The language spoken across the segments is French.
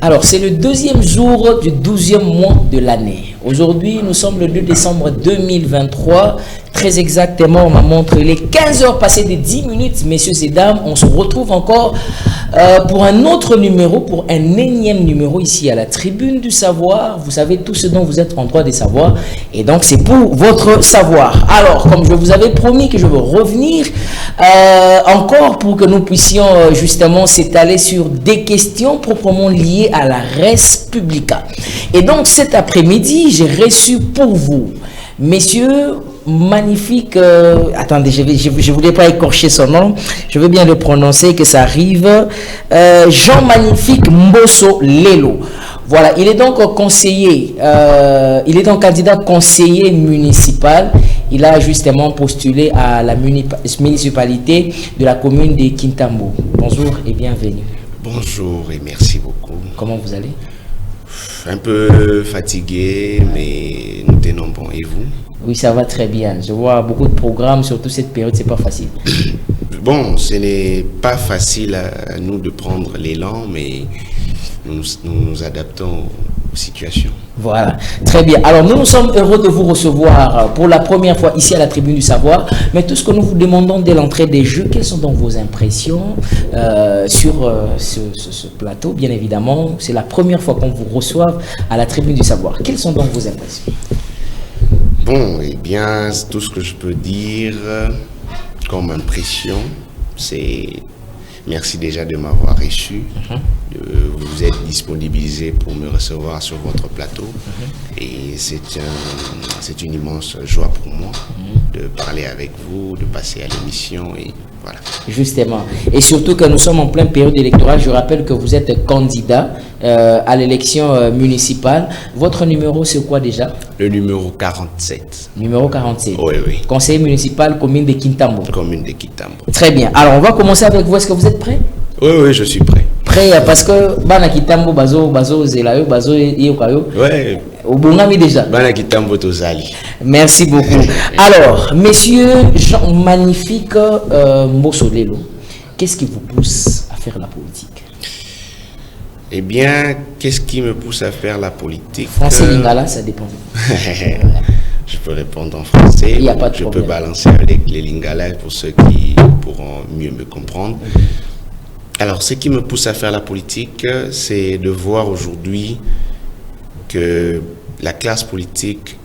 Alors, c'est le deuxième jour du 12e mois de l'année. Aujourd'hui, nous sommes le 2 décembre 2023. Très exactement, on m'a montré les 15 heures passées de 10 minutes. Messieurs et dames, on se retrouve encore pour un autre numéro, pour un énième numéro ici à la Tribune du Savoir. Vous savez tout ce dont vous êtes en droit de savoir. Et donc, c'est pour votre savoir. Alors, comme je vous avais promis que je veux revenir encore pour que nous puissions justement s'étaler sur des questions proprement liées à la res publica. Et donc, cet après-midi, j'ai reçu pour vous, messieurs, magnifique, attendez, je voulais pas écorcher son nom, je veux bien le prononcer, que ça arrive, Jean Magnifique Mbosso Lelo. Voilà, il est donc conseiller, il est donc candidat conseiller municipal. Il a justement postulé à la municipalité de la commune de Kintambo. Bonjour et bienvenue. Bonjour et merci beaucoup. Comment vous allez? Un peu fatigué, mais nous tenons bon. Et vous? Oui, ça va très bien. Je vois beaucoup de programmes, surtout cette période, c'est pas facile. Bon, ce n'est pas facile à nous de prendre l'élan, mais nous nous adaptons aux situations. Voilà, très bien. Alors, nous sommes heureux de vous recevoir pour la première fois ici à la Tribune du Savoir. Mais tout ce que nous vous demandons dès l'entrée des jeux, quelles sont donc vos impressions sur ce plateau? Bien évidemment, c'est la première fois qu'on vous reçoit à la Tribune du Savoir. Quelles sont donc vos impressions? Bon, eh bien, tout ce que je peux dire comme impression, c'est merci déjà de m'avoir reçu, de vous être disponibilisé pour me recevoir sur votre plateau. Et c'est une immense joie pour moi de parler avec vous, de passer à l'émission et voilà. Justement. Et surtout que nous sommes en pleine période électorale. Je rappelle que vous êtes candidat à l'élection municipale. Votre numéro, c'est quoi déjà? Le numéro 47. Numéro 47. Oui, oui. Conseiller municipal, commune de Kintambo. Commune de Kintambo. Très bien. Alors, on va commencer avec vous. Est-ce que vous êtes prêt? Oui, oui, je suis prêt. Prêt parce que Bana Kintambo, Bazo, Zelayo, Bazo, Yokayo. Oui. Au Bongami déjà. Bana Kintambo Tozali. Merci beaucoup. Alors, messieurs, Jean Magnifique Mbosso Lelo, qu'est-ce qui vous pousse à faire la politique? Eh bien, qu'est-ce qui me pousse à faire la politique? Français, lingala, ça dépend. Je peux répondre en français. Il n'y a pas de je problème. peux balancer avec les lingala pour ceux qui pourront mieux me comprendre. Alors, ce qui me pousse à faire la politique, c'est de voir aujourd'hui que la classe politique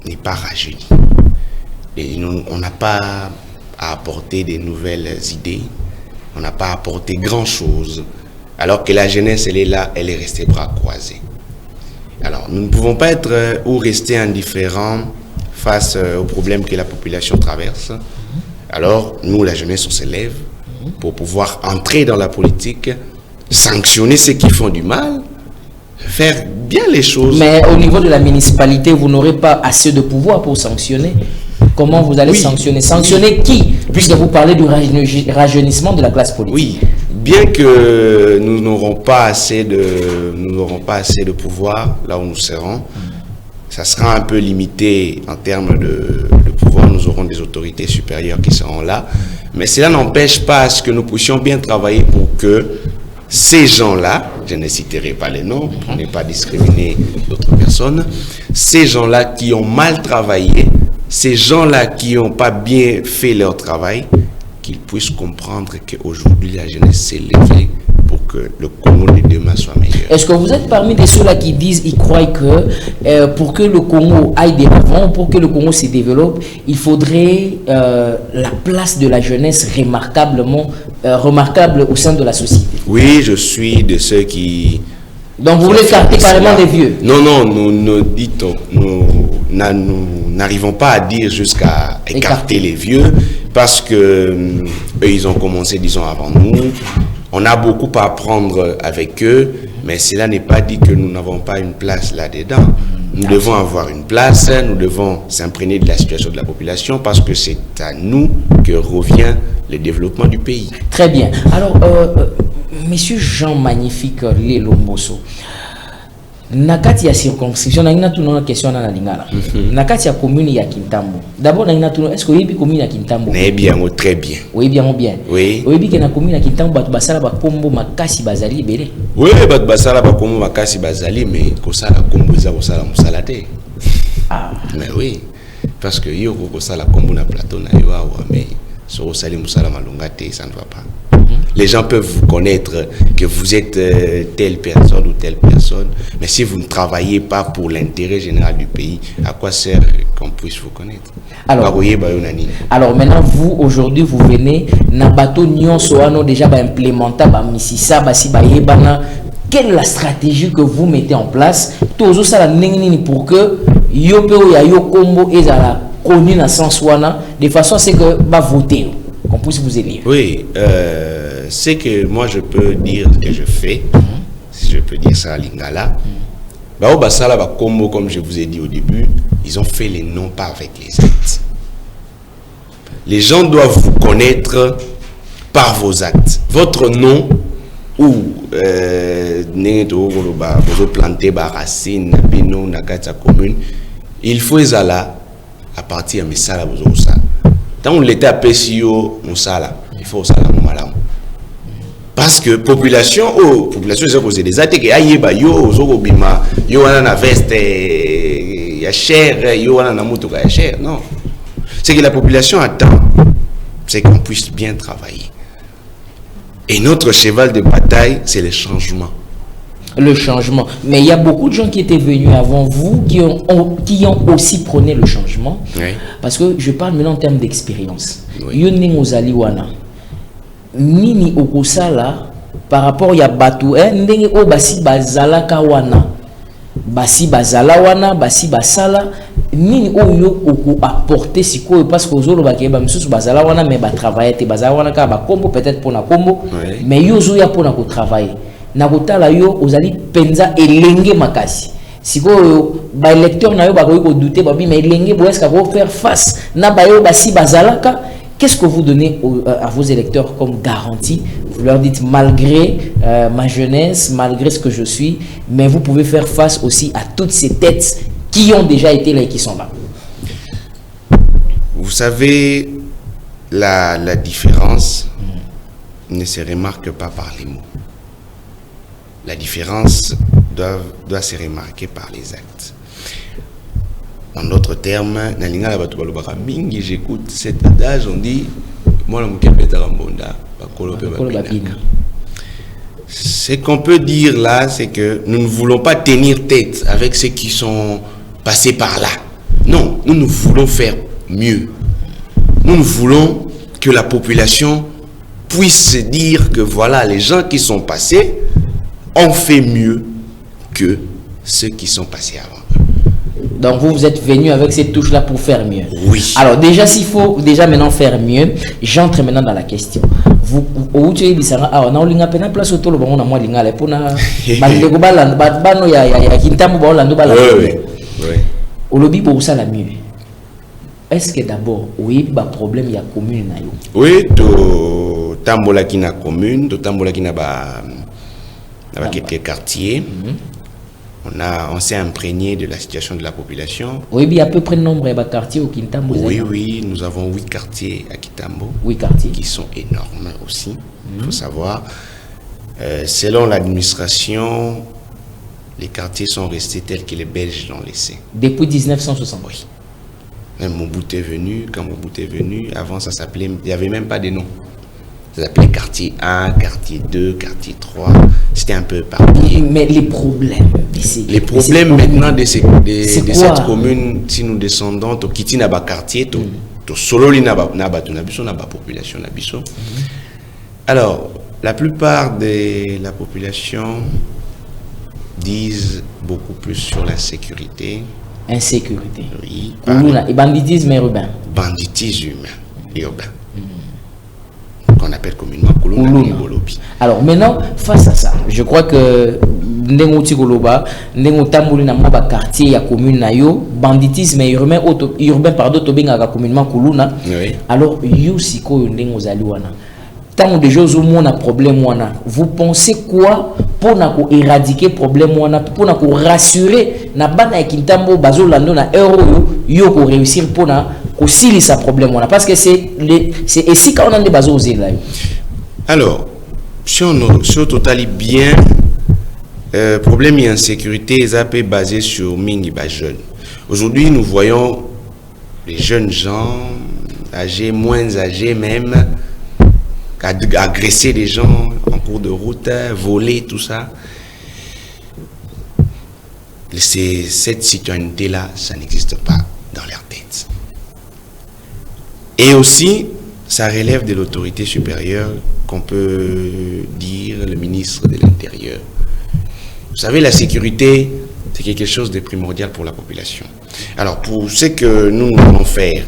n'est pas rajeunie. Et on n'a pas à apporter des nouvelles idées, on n'a pas à apporter grand-chose, alors que la jeunesse, elle est là, elle est restée bras croisés. Alors, nous ne pouvons pas être ou rester indifférents face aux problèmes que la population traverse. Alors, nous, la jeunesse, on s'élève pour pouvoir entrer dans la politique, sanctionner ceux qui font du mal, faire bien les choses. Mais au niveau de la municipalité, vous n'aurez pas assez de pouvoir pour sanctionner. Comment vous allez sanctionner? Sanctionner qui? Puisque vous parlez du rajeunissement de la classe politique. Oui, bien que nous n'aurons pas assez de pouvoir là où nous serons, ça sera un peu limité en termes de pouvoir. Nous aurons des autorités supérieures qui seront là. Mais cela n'empêche pas à ce que nous puissions bien travailler pour que ces gens-là, je ne citerai pas les noms, pour ne pas discriminer d'autres personnes, ces gens-là qui ont mal travaillé, ces gens-là qui n'ont pas bien fait leur travail, qu'ils puissent comprendre qu'aujourd'hui la jeunesse s'est levée pour que le Congo de demain soit meilleur. Est-ce que vous êtes parmi de ceux-là qui disent, ils croient que pour que le Congo aille de l'avant, pour que le Congo se développe, il faudrait la place de la jeunesse remarquable au sein de la société? Oui, je suis de ceux qui... Donc vous voulez carter carrément des vieux? Non, non, nous n'arrivons pas à dire jusqu'à écarter les vieux parce que eux, ils ont commencé, disons, avant nous. On a beaucoup à apprendre avec eux, mais cela n'est pas dit que nous n'avons pas une place là-dedans. Nous devons avoir une place, nous devons s'imprégner de la situation de la population parce que c'est à nous que revient le développement du pays. Très bien. Alors, Monsieur Jean Magnifique Lelo Mbosso, nakati ya circonscription na ngina tuna question na lingala nakati ya commune ya Kintambo d'abord na ngina tuna est-ce que yebi commune ya Kintambo na bien très bien oui bien oui yebi que na commune ya Kintambo batu basala ba kombo makasi bazali belé oui batu basala ba kombo makasi bazali mais ko sala kombo za ko sala musala te mais oui parce que yo ko sala kombo na plateau na yo awa mais so ko sala musala malunga te ça ne va pas. Les gens peuvent vous connaître que vous êtes telle personne ou telle personne, mais si vous ne travaillez pas pour l'intérêt général du pays, à quoi sert qu'on puisse vous connaître? Alors maintenant, vous, aujourd'hui, vous venez, Nabato Nyon Soano déjà implémenter, Misisa, Basi Bayebana. Quelle est la stratégie que vous mettez en place pour que Yopeo ya Yokombo et Zala connu dans sens wana de façon c'est que va voter, qu'on puisse vous élire? Oui, c'est que moi je peux dire que je fais, si je peux dire ça à Lingala. Bah, au Basala, bah, comme je vous ai dit au début, ils ont fait les noms pas avec les actes. Les gens doivent vous connaître par vos actes. Votre nom ou vous planter racine, bino, nakata commune, il faut ezala à partir de Messala Bozosa. Tant on l'était à PSIO, Moussala, il faut ça la malam. Parce que population c'est causé des attaques et aïeba yo zogobima yo wana na veste ya cher yo wana na moto ya cher. Non, c'est que la population attend, c'est qu'on puisse bien travailler. Et notre cheval de bataille, c'est le changement. Le changement. Mais il y a beaucoup de gens qui étaient venus avant vous, qui ont aussi prôné le changement. Oui. Parce que je parle maintenant en termes d'expérience. Yoni Mozali wana. Nini okosala par rapport ya batu ndenge o basi bazala kawana. Basi bazala wana, basi basala nini oyo oko apporter siko parce que ozolo bakeba misusu bazala wana mais ba travailler te bazala wana ka ba kombo peut-être pour na kombo mais yo zo ya pour na ko travailler. Na kotala yo ozali penza elenge makasi siko ba électeur na yo ba ko douter ba bi mais elenge bo est-ce qu'on va faire face na ba yo basi bazalaka. Qu'est-ce que vous donnez à vos électeurs comme garantie? Vous leur dites malgré ma jeunesse, malgré ce que je suis, mais vous pouvez faire face aussi à toutes ces têtes qui ont déjà été là et qui sont là. Vous savez, la différence ne se remarque pas par les mots. La différence doit se remarquer par les actes. En d'autres termes, j'écoute cet adage, on dit ce qu'on peut dire là, c'est que nous ne voulons pas tenir tête avec ceux qui sont passés par là. Non, nous voulons faire mieux. Nous voulons que la population puisse se dire que voilà, les gens qui sont passés ont fait mieux que ceux qui sont passés avant. Donc vous êtes venu avec cette touche-là pour faire mieux. Oui. Alors déjà, s'il faut déjà maintenant faire mieux, j'entre maintenant dans la question. Vous, où tu es dit ça? Ah, on a une peine place autour le bon on a moins l'ingale pour na. Malgré que balan, bano ya kintamu balan do balan. Oui. Au lobby pour ça la mieux. Est-ce que d'abord, oui, bah problème il y a commune na yo? Oui, to tambola qui na commune, to tambola qui na ba quelques quartiers. On s'est imprégné de la situation de la population. Oui, il y a à peu près le nombre de quartiers au Kintambo. Oui, nous avons 8 quartiers à Kintambo. 8 quartiers. Qui sont énormes aussi. Il faut savoir. Selon l'administration, les quartiers sont restés tels que les Belges l'ont laissé. Depuis 1960. Oui. Même Mobutu est venu. Quand Mobutu est venu, avant ça s'appelait. Il n'y avait même pas de nom. Ça s'appelait quartier 1, quartier 2, quartier 3. C'était un peu parti. Mais les problèmes. Les problèmes maintenant de cette commune, si nous descendons, au Kiti Naba quartier, au Sololi Naba Nabiso, Naba population Nabiso. Alors, la plupart de la population disent beaucoup plus sur la sécurité. Insécurité. Oui. Et banditisme urbain. Banditisme urbain. Qu'on appelle communément Koulouna. Alors maintenant, face à ça, je crois que Ndengoti Goloba, Ndengotambouli na maba quartier ya commune na yo, banditisme urbain pardon, tobinga ka communément Koulouna. Oui. Alors yo siko ndengozali wana. tant de choses au monde a problème wana, vous pensez quoi pour éradiquer problème wana, pour rassurer na bana kintambo bazo lando na euro yo ko réussir pour na ko sili sa problème wana, parce que c'est ici quand on a des bazo là. Alors si on totalit bien problème d'insécurité est basé sur mingi ba jeunes. Aujourd'hui nous voyons les jeunes gens âgés, moins âgés même, agresser les gens en cours de route, voler, tout ça. Cette citoyenneté-là, ça n'existe pas dans leur tête. Et aussi, ça relève de l'autorité supérieure qu'on peut dire le ministre de l'Intérieur. Vous savez, la sécurité, c'est quelque chose de primordial pour la population. Alors, pour ce que nous allons faire,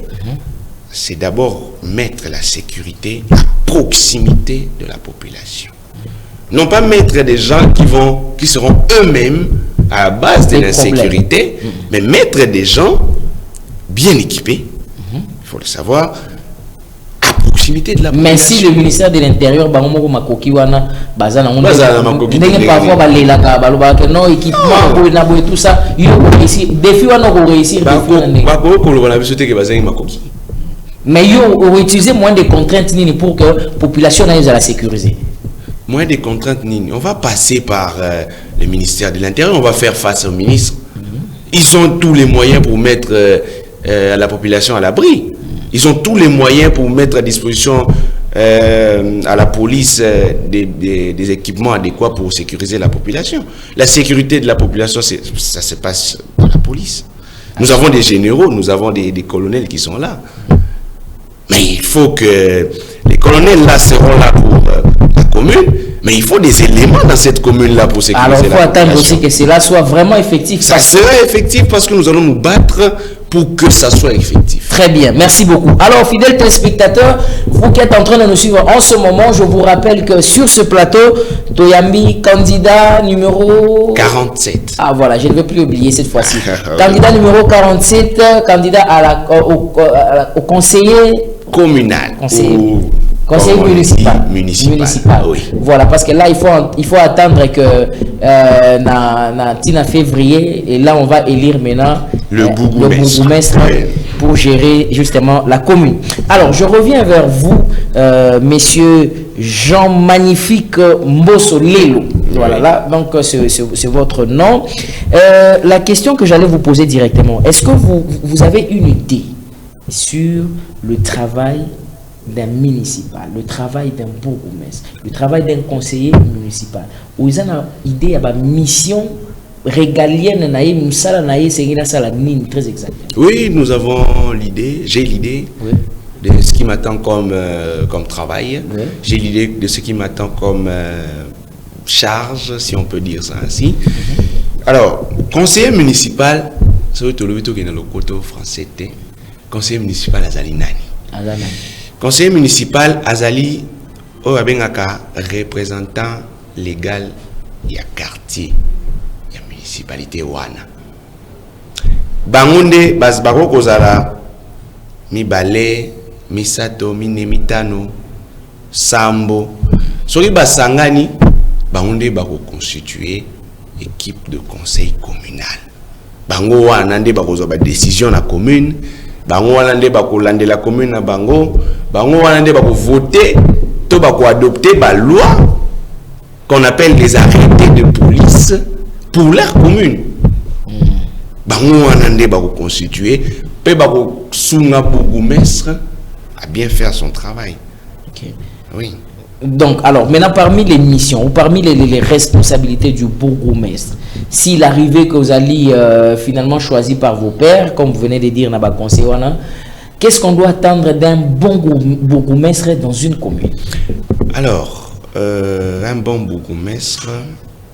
c'est d'abord mettre la sécurité à proximité de la population. Non pas mettre des gens qui seront eux-mêmes à la base de l'insécurité, mais mettre des gens bien équipés, il faut le savoir, à proximité de la population. Mais si le ministère de l'Intérieur, parfois, non équipement, tout ça, il faut réussir. Mais on utiliser moins de contraintes pour que la population ait la sécuriser. Moins de contraintes, on va passer par le ministère de l'Intérieur, on va faire face au ministre. Ils ont tous les moyens pour mettre la population à l'abri. Ils ont tous les moyens pour mettre à disposition à la police des équipements adéquats pour sécuriser la population. La sécurité de la population, ça se passe par la police. Nous avons des généraux, nous avons des colonels qui sont là. Mais il faut que les colonels là seront là pour la commune, mais il faut des éléments dans cette commune-là pour sécuriser la population. Alors il faut attendre aussi que cela soit vraiment effectif. Ça sera effectif parce que nous allons nous battre pour que ça soit effectif. Très bien, merci beaucoup. Alors, fidèles téléspectateurs, vous qui êtes en train de nous suivre en ce moment, je vous rappelle que sur ce plateau, Toyambi, candidat numéro 47. Ah voilà, je ne vais plus oublier cette fois-ci. Candidat numéro 47, candidat au conseiller communal. Conseil municipal. Oui. Voilà, parce que là, il faut attendre que na février, et là, on va élire maintenant le bourgmestre pour gérer justement la commune. Alors, je reviens vers vous, messieurs Jean Magnifique Mbosso Lelo. Voilà, là, donc c'est votre nom. La question que j'allais vous poser directement, est-ce que vous avez une idée sur le travail d'un municipal, le travail d'un bourgmestre, le travail d'un conseiller municipal? Vous avez une idée de la mission régalienne, très exactement? Oui, nous avons l'idée, j'ai l'idée de ce qui m'attend comme travail, j'ai l'idée de ce qui m'attend comme charge, si on peut dire ça ainsi. Alors, conseiller municipal, c'est le côté français, conseiller municipal Azali Nani. Conseiller municipal Azali Oabengaka, représentant légal il y a quartier, il y a municipalité wana. Bangonde basbaro kozala mi bale mi sato mi nemitano sambo soki basangani bangonde bako constituer équipe de conseil communal. Bango wana nde bakozwa ba décision na commune. Bango wana nde bakolande la commune na bango wana nde bako voter to bako adopter ba loi qu'on appelle les arrêtés de police pour leur commune. Bango wana nde bako constituer pe bako sunga bourgmestre à bien faire son travail. Okay. Oui. Donc, alors, maintenant, parmi les missions ou parmi les responsabilités du bourgmestre, s'il arrivait que vous alliez finalement choisi par vos pairs, comme vous venez de dire, Naba Conseil, qu'est-ce qu'on doit attendre d'un bon bourgmestre dans une commune? Alors, un bon bourgmestre...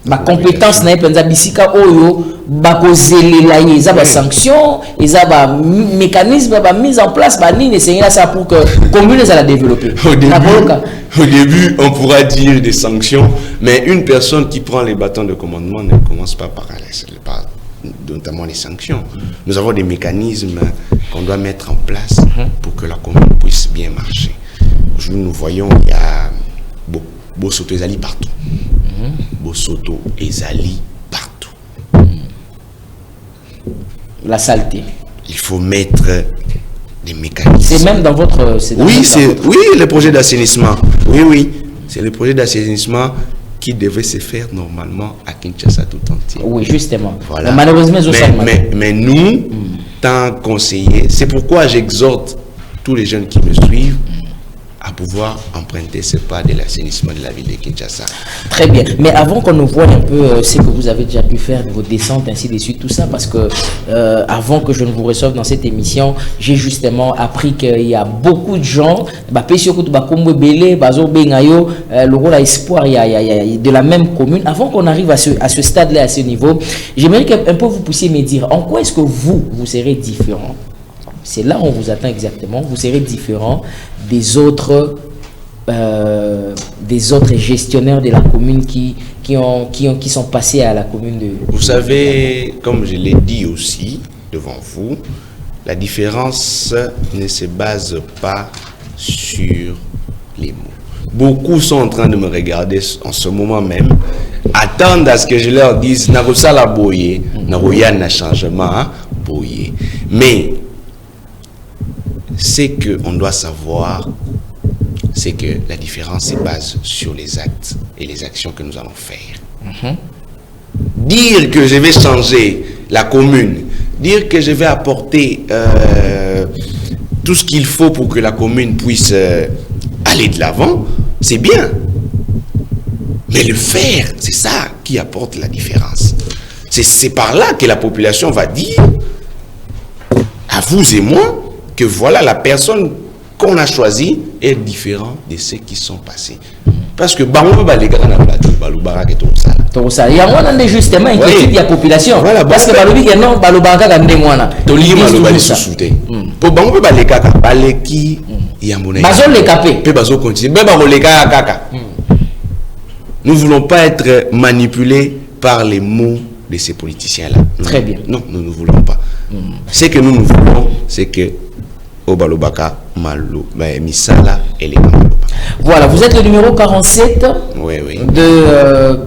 Ma compétence n'est pas bisika oyo bakozelela yeza ba sanction eza ba mécanisme ba mise en place ba nini c'est ça pour que commune ça la développer. Au début, on pourra dire des sanctions, mais une personne qui prend les bâtons de commandement ne commence pas par notamment les sanctions. Nous avons des mécanismes qu'on doit mettre en place pour que la commune puisse bien marcher. Aujourd'hui, nous voyons il y a Bosoto ezali partout. Bosoto ezali partout. La saleté. Il faut mettre des mécanismes. C'est même dans votre... Oui, le projet d'assainissement. Oui. C'est le projet d'assainissement qui devait se faire normalement à Kinshasa tout entier. Oui, justement. Voilà. Malheureusement, mais nous, tant conseillers, c'est pourquoi j'exhorte tous les jeunes qui me suivent à pouvoir emprunter ce pas de l'assainissement de la ville de Kinshasa. Très bien. Mais avant qu'on nous voit un peu ce que vous avez déjà pu faire, vos descentes, ainsi de suite, tout ça, parce que avant que je ne vous reçoive dans cette émission, j'ai justement appris qu'il y a beaucoup de gens, le rôle à espoir, il y a de la même commune. Avant qu'on arrive à ce stade-là, à ce niveau, j'aimerais qu'un peu vous puissiez me dire en quoi est-ce que vous serez différent. C'est là où on vous attend exactement. Vous serez différent des autres gestionnaires de la commune qui sont passés à la commune de... Vous savez, comme je l'ai dit aussi devant vous, la différence ne se base pas sur les mots. Beaucoup sont en train de me regarder en ce moment même, attendent à ce que je leur dise « Narosala boye, naroya na changement boye ». Mais ce qu'on doit savoir, c'est que la différence se base sur les actes et les actions que nous allons faire. Dire que je vais changer la commune, dire que je vais apporter tout ce qu'il faut pour que la commune puisse aller de l'avant, c'est bien. Mais le faire, c'est ça qui apporte la différence. C'est par là que la population va dire à vous et moi que voilà, la personne qu'on a choisie est différente de ceux qui sont passés. Parce que il y a justement inquiétude de la population. Voilà, parce que Balobi est non, Balobanga Gandé Moana. Toli Malobali sous-souté. Pour Bango Balekaka, Baleki Yamone. Bazol les capé. Pe Bazo continue. Be Baleka Kaka. Nous ne voulons pas être manipulés par les mots de ces politiciens-là. Très bien. Non, nous ne voulons pas. Ce que nous voulons, c'est que Obalobaka, Malou, Misala et les Malobaka. Voilà, vous êtes le numéro 47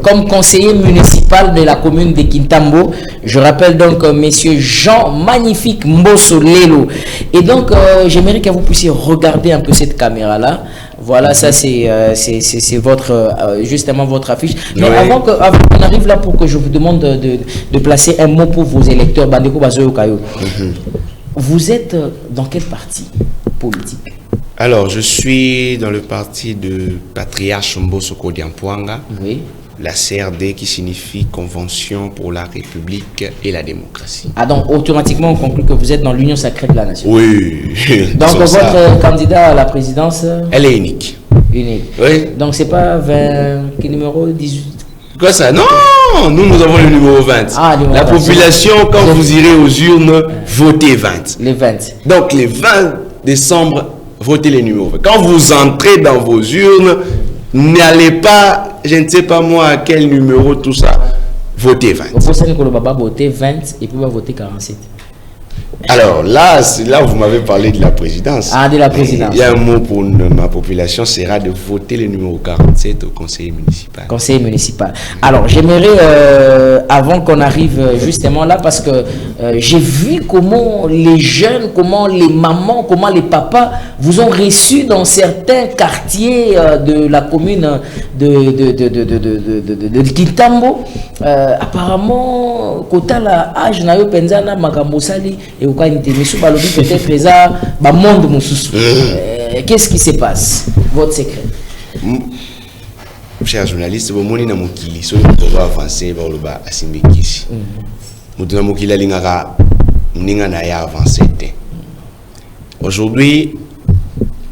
comme conseiller municipal de la commune de Kintambo. Je rappelle donc monsieur Jean Magnifique Mbosso Lelo. Et donc, j'aimerais que vous puissiez regarder un peu cette caméra-là. Voilà, ça c'est votre justement votre affiche. Mais avant qu'on arrive là, pour que je vous demande de placer un mot pour vos électeurs, Bandeko Bazoyo Kayo. Vous êtes dans quel parti politique? Alors, je suis dans le parti de Patriarche Mbosso Kodiampoanga, la CRD qui signifie Convention pour la République et la démocratie. Ah, donc automatiquement on conclut que vous êtes dans l'Union sacrée de la nation. Oui. Donc votre candidat à la présidence? Elle est unique. Unique. Oui. Donc c'est pas 20, quel numéro 18? Quoi ça? Non, nous avons le numéro 20. Ah, numéro la 20. Population, quand vous irez aux urnes, votez 20. Les 20. Donc les 20 décembre, votez les numéros 20. Quand vous entrez dans vos urnes, n'allez pas, je ne sais pas moi à quel numéro, tout ça, votez 20. Vous pensez que le baba voter 20 et puis va voter 47. Alors là, c'est là où vous m'avez parlé de la présidence. Ah, de la présidence. Il y a un mot pour ma population, sera de voter le numéro 47 au conseil municipal. Conseil municipal. Alors, j'aimerais, avant qu'on arrive justement là, parce que j'ai vu comment les jeunes, comment les mamans, comment les papas vous ont reçu dans certains quartiers de la commune de Kintambo. Apparemment, kota la âge na yo penzana makambosali et au peut-être présent ba monde mususu. Qu'est-ce qui se passe? Votre secret. Chers journalistes, vous moni na mokili so ko va avancer ba loba asimbekisi. Mutuna mokili lingaka ninga na ya avancer. Aujourd'hui,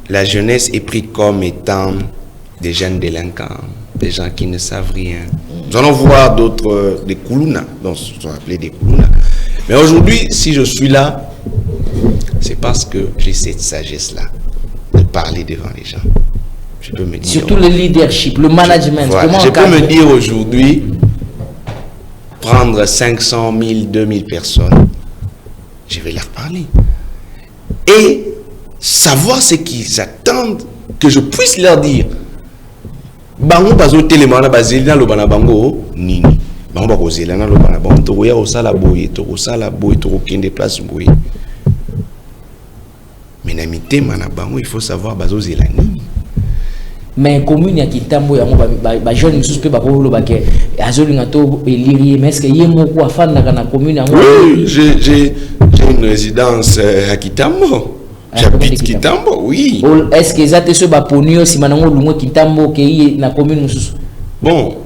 la jeunesse est prise comme étant des jeunes délinquants, des gens qui ne savent rien. Nous allons voir d'autres, des Koulouna, donc ce sont appelés des Koulouna. Mais aujourd'hui, si je suis là, c'est parce que j'ai cette sagesse-là de parler devant les gens. Je peux me dire, surtout le leadership, le management. Voilà, je peux me dire aujourd'hui, prendre 500 000, 2000 personnes, je vais leur parler. Et savoir ce qu'ils attendent, que je puisse leur dire. bango bazo téléma na bazeli na lobana bango nini bango bakozela na lobana bango to ya osala boye to osala boye to kende place boye mais na mitema na bango il faut savoir bazo zela nini. Mais commune ya Kitambo ya ba jeune mususu pe ba ko lo ba ke azolinga to eliri mais est-ce que yemoko afanda kana commune ya oui, j'ai une résidence à Kitambo. J'habite Kitambo, oui. Est-ce que ça te se ba ponio si manango lungo Kitambo ke yi na commune mususu? Bon.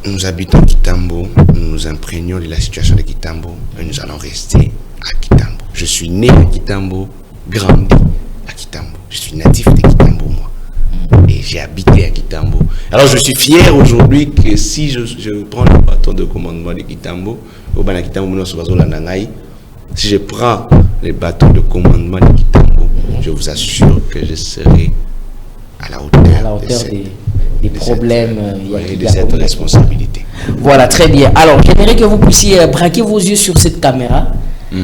Nous habitons Kitambo, nous nous imprégnons de la situation de Kitambo et nous allons rester à Kitambo. Je suis né à Kitambo, grandi à Kitambo. Je suis natif de Kitambo, moi. Et j'ai habité à Kitambo. Alors je suis fier aujourd'hui que si je prends le bâton de commandement de Kitambo, si je prends les bâtons de commandement de Kitambo, je vous assure que je serai à la hauteur des problèmes et de cette responsabilité. Voilà, très bien. Alors, j'aimerais que vous puissiez braquer vos yeux sur cette caméra.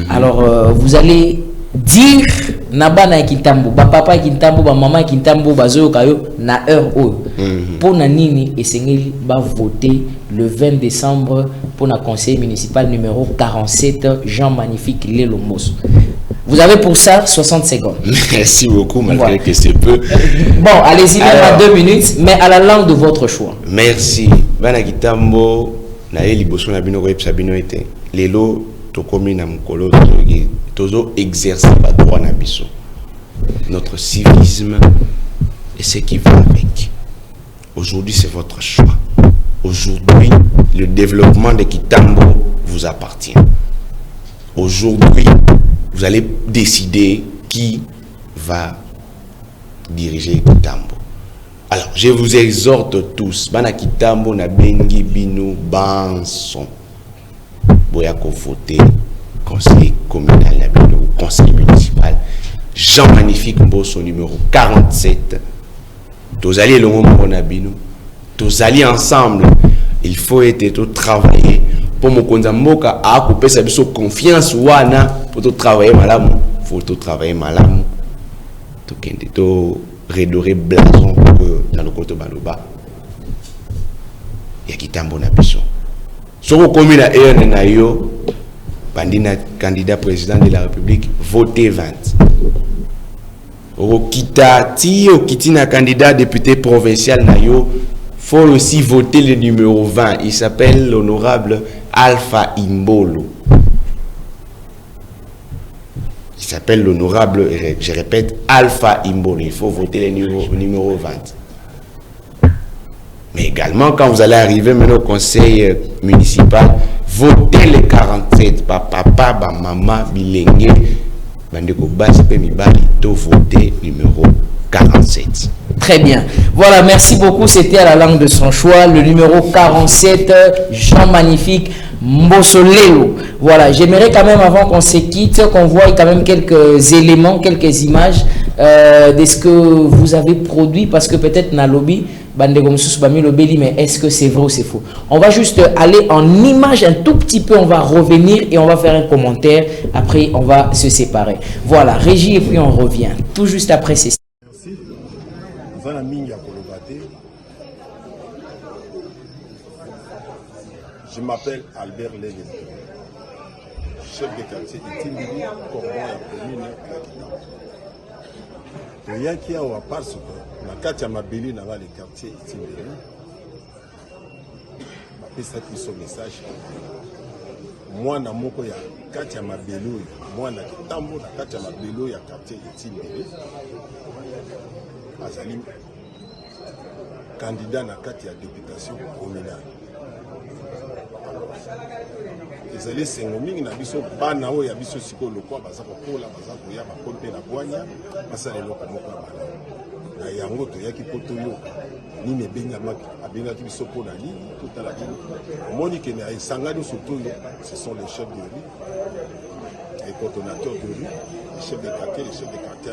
Alors, vous allez dire naba na Kitambo, ba papa Kitambo, ba maman Kitambo, bazo kayo na heure o. Pour na nini esengeli ba voter le 20 décembre pour na conseil municipal numéro 47 Jean Magnifique Lelo Mosso. Vous avez pour ça 60 secondes. Merci beaucoup, malgré que c'est peu. Bon, allez-y, même à 2 minutes, mais à la langue de votre choix. Merci. Bana Kitambo, na eli boso na bino ko sabino ete. Lelo to commune na mukolo tozo exercer pas droit na biso. Notre civisme et ce qui va avec. Aujourd'hui, c'est votre choix. Aujourd'hui, le développement de Kitambo vous appartient. Aujourd'hui, vous allez décider qui va diriger Kitambo. Alors, je vous exhorte tous, bana Kitambo na bengi bino banson. Boyako voter conseil communal na bino, conseil municipal. Jean Magnifique Mbosso numéro 47. Tous allez le moment na bino. Tous allez ensemble. Il faut être tout travailler pour mon konzamboka a couper sa biso confiance wana pour tout travailler malamu. Faut tout travailler malamu. Tout kende to redorer blason dans le côté baloba. Ya Kitambo na biso. Soko komi na EN na yo bandina candidat président de la République votez 20. Au kita ti au kitina candidat député provincial na yo faut aussi voter le numéro 20. Il s'appelle l'honorable Alpha Imbolo. Il s'appelle l'honorable, je répète, Alpha Imbolo. Il faut voter le numéro 20. Mais également, quand vous allez arriver maintenant au conseil municipal, votez le 47. Papa, maman, bilingue, bandeko basi pe mibali, to voter numéro 47. Très bien. Voilà, merci beaucoup. C'était à la langue de son choix, le numéro 47, Jean Magnifique Mbosso Lelo. Voilà, j'aimerais quand même, avant qu'on se quitte, qu'on voit quand même quelques éléments, quelques images de ce que vous avez produit, parce que peut-être na lobby, mais est-ce que c'est vrai ou c'est faux? On va juste aller en image un tout petit peu, on va revenir et on va faire un commentaire. Après, on va se séparer. Voilà, régie, et puis on revient. Tout juste après ces... Merci. Je m'appelle Albert Lévin, chef de quartier de Timbili, Corbon et commune de Kitambo. Yaki awa parce que na kati ya mabeli na le quartier Timbili, bapesa biso message. Mwana moko ya kati ya mabelo, mwana Kitambo na kati ya mabelo ya quartier Timbili. Azali candidat na kati ya députation communale. Ezali sengo mingi na biso bana oyo ya biso siko lokwa baza kokola baza koya bakote na bwanya basala eloko moko ya malamu na yango toyaki po toyoka nini ebengamaki abengaki biso mpo na nini totala nini omoni kene esangani soto oyo ce sont les chefs de rue les coordonnateurs de rue les chefs de quartier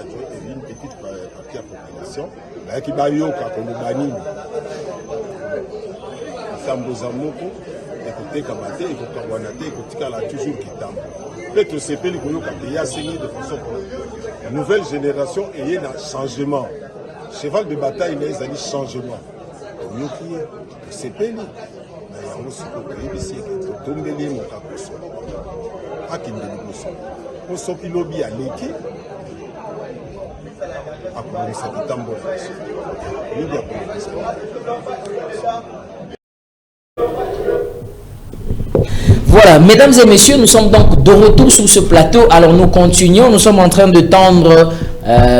adjoints et une petite partie ya population bayaki bayoka koloba nini asamboza moko écoutez Kamate, écoutez Wanate, écoutez la toujours Kitambo. Peut-être c'est pays de façon la nouvelle génération et un changement. cheval de bataille mais ezali changement yoki sepeli na yango siko koyebisi eke totombeli ye moka koso akendeli koso po soki lobi aleki akolongisa kotambola biso lobi akolongisa. Voilà, mesdames et messieurs, nous sommes donc de retour sur ce plateau. Alors nous continuons, nous sommes en train de tendre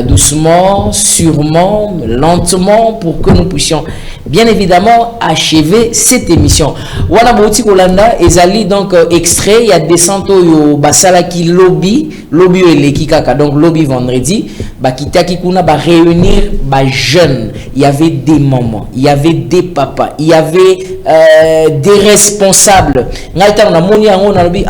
doucement, sûrement, lentement pour que nous puissions bien évidemment achever cette émission. Wana Bouti Kolanda, ezali donc extrait, il y a des santo yo basala qui lobby et leki kaka, donc lobby vendredi, ba kitaki kuna ba réunir ba jeunes, il y avait des mamans, il y avait des papas, il y avait des responsables. Ngaita na moni yango na lobby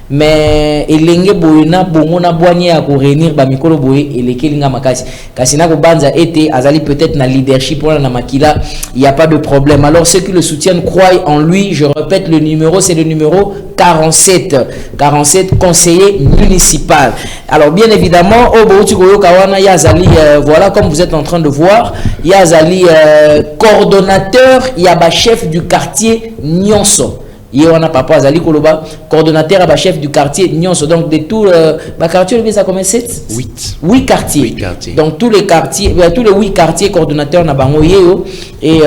mais elenge boyena bongo na boanye ya ko réunir ba mikolo boye elekelinga makasi kasi na ko banza été azali peut-être na leadership wala na makila, il y a pas de problème. Alors ceux qui le soutiennent croient en lui. Je répète, le numéro c'est le numéro 47 conseiller municipal. Alors bien évidemment Obo Tikoyo Kawana Yazali, voilà comme vous êtes en train de voir, Yazali coordonnateur, il y a ba chef du quartier Nyonso. Yewana Papa Azali Koloba, coordonnateur à chef du quartier Nyonso. Donc de tout quartier, ça combien 7 8 quartiers. Donc tous les quartiers, tous les 8 quartiers coordonnateurs na bango yeo. Et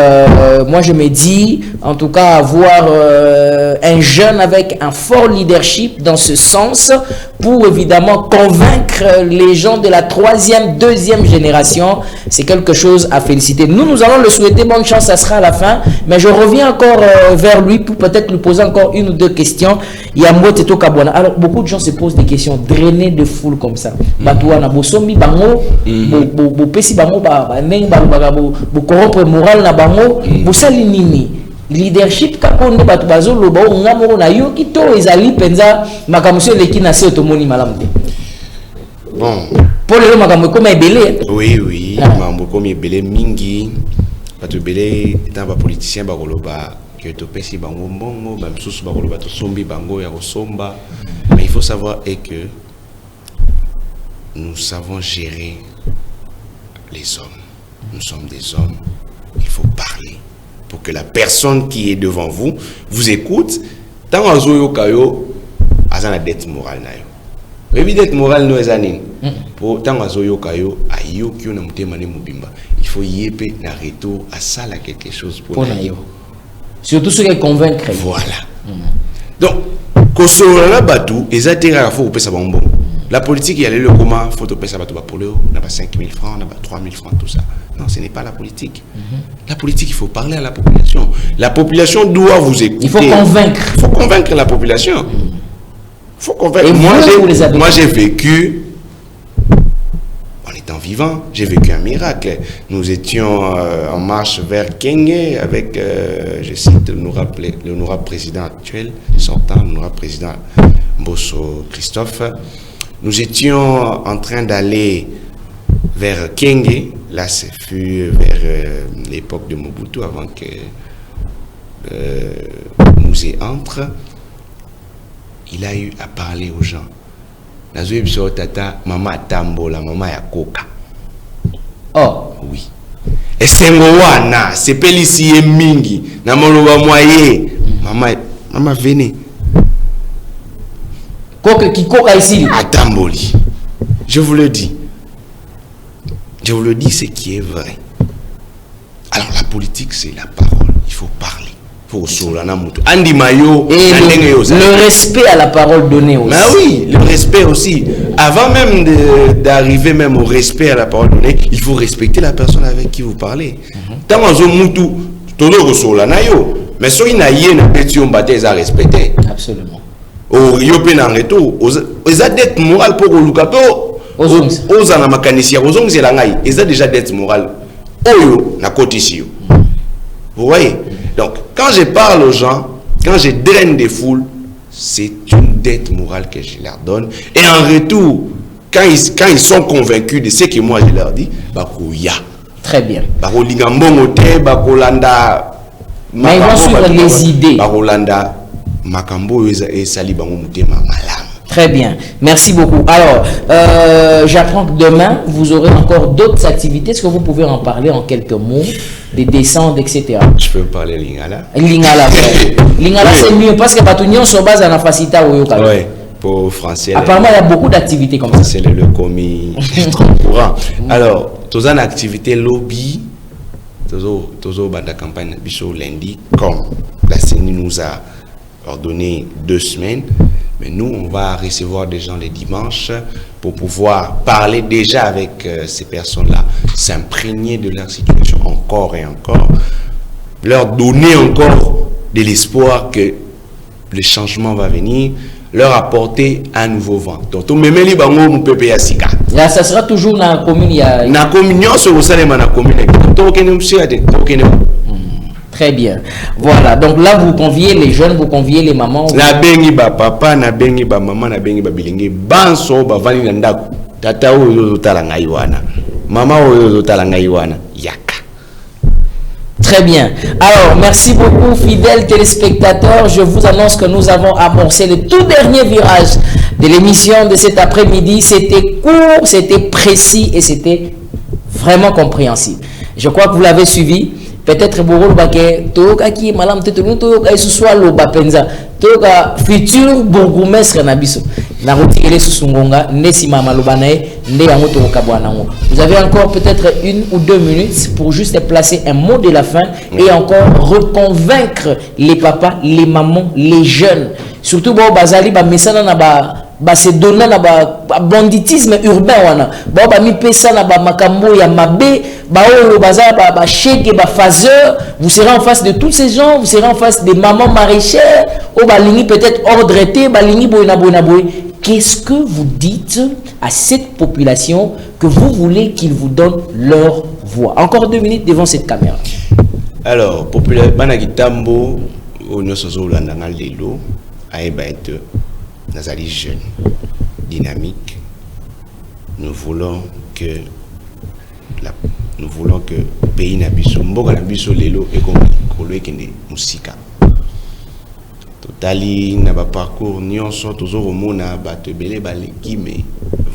moi je me dis en tout cas avoir un jeune avec un fort leadership dans ce sens pour évidemment convaincre les gens de la 3e, 2e génération, c'est quelque chose à féliciter. Nous allons le souhaiter bonne chance, ça sera à la fin, mais je reviens encore vers lui pour peut-être lui poser encore une ou deux questions. Il y a Mboteto Kabwana. Alors beaucoup de gens se posent des questions, drainer de foule comme ça. Batouana bosombi bango, bo pesi bango ba neng bo corrompre moral na bango, bo sali nini. Leadership kakonde batu bazolo ba ngamoro na yo kito ezali penza makamuso leki na se otomoni malamu. Bon, pour le makamu comme ebele. Oui, mambo comme ebele mingi. Batu belé étant ba politicien ba koloba que to pesi bango mbongo ba msusu ba koloba to sombi bango ya kosomba. Mais il faut savoir est que nous savons gérer les hommes. Nous sommes des hommes. Il faut parler pour que la personne qui est devant vous vous écoute. Tant que vous avez une dette morale. La dette morale, nous avons pour tant que vous avez il faut y aller un retour à ça, là, quelque chose pour nous. Surtout ceux qui convaincre. Voilà. Donc, quand on a battu, ils ont faut payer ça bonbon. La politique, il y a le comment, il faut payer ça pour eux, on a 5 000 francs, on a 3 000 francs, tout ça. Non, ce n'est pas la politique. La politique, il faut parler à la population. La population doit vous écouter. Il faut convaincre. Il faut convaincre la population. Il faut convaincre. Et moi, j'ai vécu, en étant vivant, j'ai vécu un miracle. Nous étions en marche vers Kenge avec, je cite, l'honorable président actuel, sortant, l'honorable président Mbosso Christophe. Nous étions en train d'aller vers Kenge. Là, ce fut vers l'époque de Mobutu, avant que Mouzé entre. Il a eu à parler aux gens. Nazoui biso tata, maman tambola, maman ya koka. Oh. Oui. Et c'est wana, c'est pelisi e mingi. Na moloba moye. Maman venez. Koka qui koka ici. Atamboli. Je vous le dis. Je vous le dis, ce qui est vrai. Alors la politique, c'est la parole. Il faut parler. Il faut Andi Mayo. Et le respect à la parole donnée aussi. Mais oui, le respect aussi. Avant même d'arriver même au respect à la parole donnée, il faut respecter la personne avec qui vous parlez. Tant que vous mais si vous avez une pétition, vous respecter. Absolument. Au Yopé en retour, vous avez dette morale pour le cadeau. Aux anamakanicia, aux hommes et langai, ils ont déjà dette morale. Oyo, na côté ici. Vous voyez? Donc, quand je parle aux gens, quand je draine des foules, c'est une dette morale que je leur donne. Et en retour, quand ils sont convaincus de ce que moi je leur dis, bakouya. Très bien. Bakolingambomote, bakolanda. Mais ils vont suivre les idées. Bakolanda, makambo et salibango mutema malam. Très bien, merci beaucoup. Alors, j'apprends que demain, vous aurez encore d'autres activités. Est-ce que vous pouvez en parler en quelques mots, des descentes, etc. Je peux parler Lingala. Lingala, Lingala c'est mieux parce que Batunion se base à la facilité au Yoka. Oui, pour français. Apparemment, il y a beaucoup d'activités comme ça. C'est le commis courant. Alors, tous en activité lobby, tous dans la campagne Bichot lundi, comme la CENI nous a ordonné 2 semaines. Mais nous, on va recevoir des gens les dimanches pour pouvoir parler déjà avec ces personnes-là, s'imprégner de leur situation encore et encore, leur donner encore de l'espoir que le changement va venir, leur apporter un nouveau vent. Donc, tout le monde peut payer Sika. Là, ça sera toujours dans la commune. Dans la commune, sur le salaire, dans la commune. Très bien. Voilà. Donc là, vous conviez les jeunes, vous conviez les mamans. Na bengi ba papa, na bengi ba maman, na bengi ba bilingi. Banso ba vani na ndako. Tata oyo zotala ngai wana. Mama oyo zotala ngai wana. Yaka. Très bien. Alors, merci beaucoup, fidèles téléspectateurs. Je vous annonce que nous avons amorcé le tout dernier virage de l'émission de cet après-midi. C'était court, c'était précis et c'était vraiment compréhensible. Je crois que vous l'avez suivi. Peut-être Bourou Baké, Toka qui Malam Tetou, Toka ce soit le Bapenza, Toka futur bourgmestre Nabiso. Naroti et les Susungonga, Nesima Malobanae, Neamoto Kabwanango. Vous avez encore peut-être 1 ou 2 minutes pour juste placer un mot de la fin et encore reconvaincre les papas, les mamans, les jeunes. Surtout, bon, Bazali, Bamesana Naba. Se donner na banditisme urbain wana ba mi pesa na ba makambo ya mabe ba oyo baza ba chèque ba phaseur. Vous serez en face de tous ces gens, vous serez en face des mamans maraîchères au balingi peut-être ordreté balingi boina boy. Qu'est-ce que vous dites à cette population que vous voulez qu'ils vous donnent leur voix? Encore 2 minutes devant cette caméra. Alors, population banakitambo on se zolanda na lelo aiba être Nazali jeune, dynamique. Nous voulons que le pays n'abisso, mboka n'abisso lelo et comme kolwe kende musika. Totali na ba parcours nyonso toujours mona bato belé baleki mais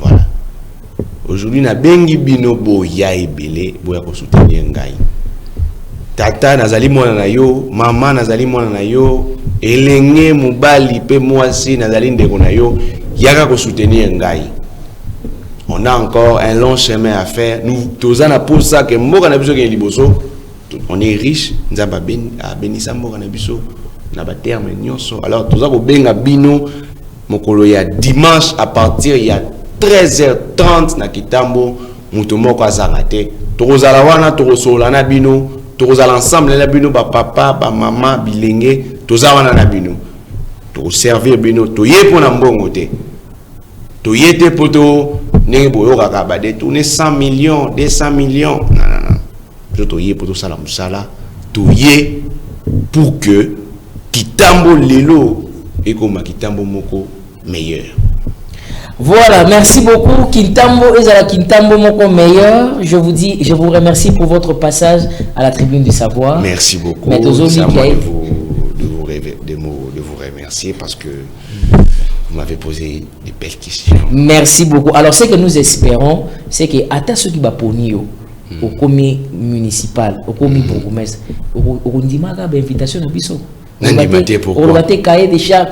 voilà. Aujourd'hui na bengi bino boya ebele boya ko soutenir ngai. Tata nazali mwana na yo, mama nazali mwana na yo. Elenge mubali pe mwasi nazali ndeko na yo yaka ko soutenir ngai. On a encore un long chemin à faire. Nous tous na pour ça que mboka na biso ke liboso on est riche nzamba ben a benisa mboka na biso na ba terme nyonso. Alors tous ko benga bino mokolo ya dimanche à partir ya 13h30 na Kitambo mutu moko azanga te. Tokozala wana tokosola na bino, tokozala ensemble na bino ba papa, ba mama, bilenge. Toza wana na bino to servir bino to ye pona mbongo te to yete poto ne boyo kaka ba détourner 100 millions 200 millions non je to ye poto sala musala to ye pour que Kitambo lelo et comme Kitambo moko meilleur. Voilà, merci beaucoup. Kitambo et la Kitambo moko meilleur. Je vous dis, je vous remercie pour votre passage à la tribune du savoir. Merci beaucoup. Mais de vous remercier parce que vous m'avez posé des belles questions. Merci beaucoup. Alors, ce que nous espérons, c'est que à ceux qui va ponir au comité municipal, au comité bourgmestre, on dit invitation à Bissau. Pourquoi? On va te cahier des charges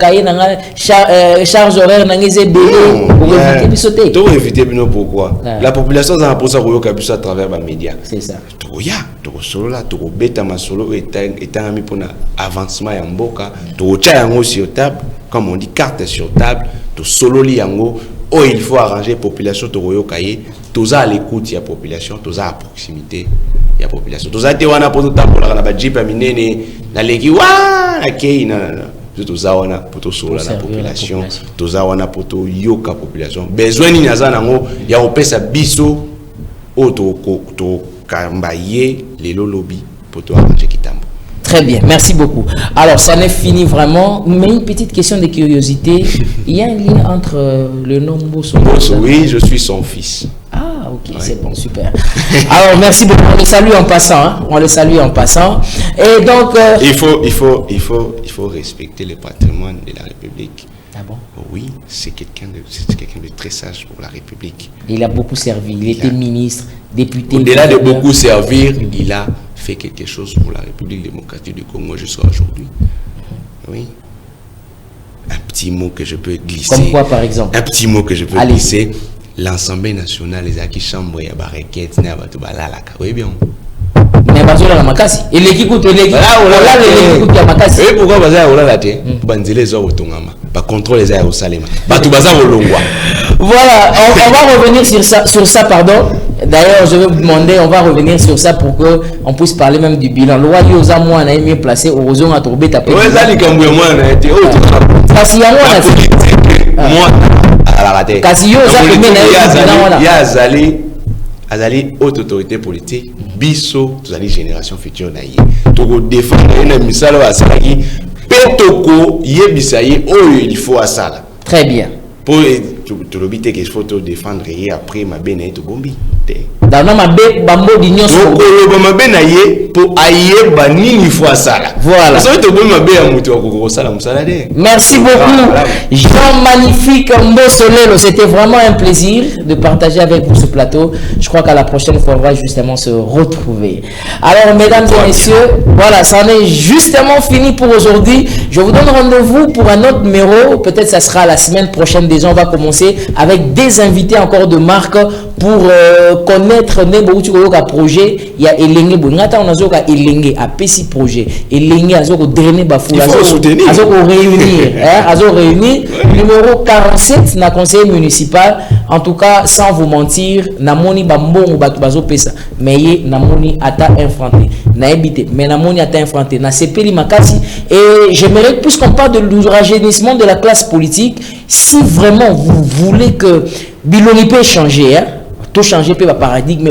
horaires dans les ébélés. On va éviter de sauter. Tout éviter pourquoi? La population a posé à travers les médias. C'est ça. Toya, solo là, to beta masolo et un pour avancement en boka, to yango sur table, comme on dit carte sur table, to solo li yango. Oh, il faut arranger population to royo kaye, toza à l'écoute de la population, toza à proximité de la population. Toza te wana pour tout temps pour la ba jeep minene na leki wa na kei na toza wana pour to solo la population, toza wana pour to yoka population. Besoin ni naza nango ya opesa biso o to kambaye les lobby pour to arranger Kitambo. Très bien, merci beaucoup. Alors, ça n'est fini vraiment, mais une petite question de curiosité. Il y a un lien entre le nom Bosso. Oui, je suis son fils. Ah, ok, ouais. C'est bon, super. Alors, merci beaucoup. On le salue en passant. Hein? On le salue en passant. Et donc... Il faut respecter le patrimoine de la République. Ah bon? oui, c'est quelqu'un de très sage pour la République. Il a beaucoup servi. Il était ministre, député. Au-delà de beaucoup servir, il a fait quelque chose pour la République démocratique du Congo jusqu'à aujourd'hui. Oui. Un petit mot que je peux glisser. Comme quoi, par exemple? Un petit mot que je peux glisser. L'Assemblée nationale, les acquis chambre, il y a barrequette, il y a batoubalalaka. Oui, bien. Mais parce que la makasi. Et l'équipe coûte l'équipe. L'équipe coûte makasi. Et pourquoi baza ola la té? Banzele zo otongama. Pas contrôle les airs au Salema. Batou baza olongwa. Voilà, on va revenir sur ça, pardon. D'ailleurs, je vais vous demander, on va revenir sur ça pour que on puisse parler même du bilan. Le roi Yosa moi n'a mieux placé au réseau à trouver tapé. Ouais, ça li kambwe moi na été. Oh, parce qu'il y a moi à la raté. Kasi Yosa que mais il y a azali haute autorité politique. Biso, tous les générations futures naïe. Toko défendre une misalo à salaki. Petoko yebisaye oh il faut à ça. Très bien. Pour te l'obité qu'il faut te défendre et après ma bene to bombi. Dans ma bé bambo d'ignon. Donc ma bene aye pour aye banini faut à ça. Voilà. Ça te bombi ma bé à muto ko sala musala de. Merci beaucoup. Jean Magnifique Mbosolelo, c'était vraiment un plaisir de partager avec vous ce plateau. Je crois qu'à la prochaine fois on va justement se retrouver. Alors mesdames et messieurs, voilà, ça en est justement fini pour aujourd'hui. Je vous donne rendez-vous pour un autre numéro. Peut-être ça sera la semaine prochaine. Déjà, on va commencer avec des invités encore de marque pour connaître un projet. Il y a Elenge Bongata, on a zoka Elenge à Pessi projet. Elenge a zoka dernier bafou. Il faut soutenir. A zoka réunir. A zoka réunir. Numéro 47 na conseil municipal. En tout cas, sans vous mentir, namoni bambon batu bazo pesa. Mais namoni ata infranté. Na habité. Mais namoni ata infranté. Na sepeli makasi. Et j'aimerais, puisqu'on parle de rajeunissement de la classe politique, si vraiment vous voulez que Biloni peut changer, hein, tout changer peut paradigme,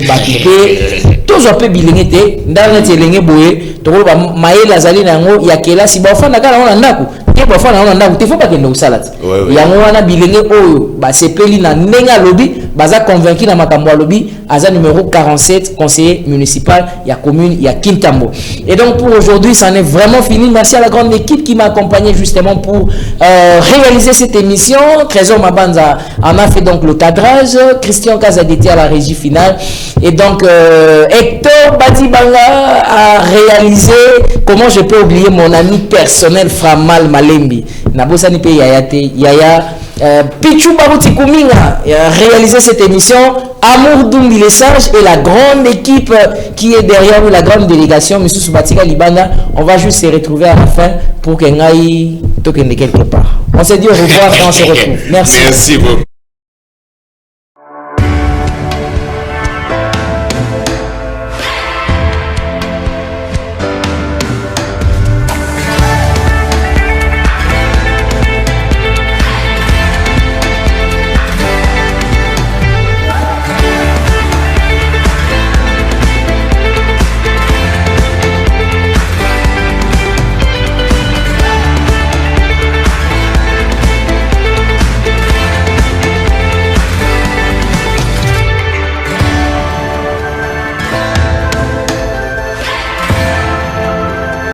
tout ça peut bilinguer, dans le téléngé boé, tout le monde maïe la zali nango, il y a quel là si bafan nakala on a ndaku, t'es bafan on a ndaku, t'es faut pas que nous salade. Il y a un wana bilingué oyo, bah c'est peli na nenga lobby, baza convaincu na makambo lobby, aza numéro 47 conseiller municipal, il y a commune, il y a Kintambo. Et donc pour aujourd'hui, ça en est vraiment fini. Merci à la grande équipe qui m'a accompagné justement pour réaliser cette émission. Trésor Mabanza en a fait donc le cadrage, Christian Kazadeti à la régie finale, et donc Hector Badibanga a réalisé. Comment je peux oublier mon ami personnel Framal Malembi, Nabosani pe Yaya Pichou Barouti Kouminga a réalisé cette émission. Amour Dumbi les sages et la grande équipe qui est derrière nous, la grande délégation, M. Subatika Libanda. On va juste se retrouver à la fin pour qu'il y ait quelque part. On se dit au revoir et on se retrouve. Merci. Merci beaucoup.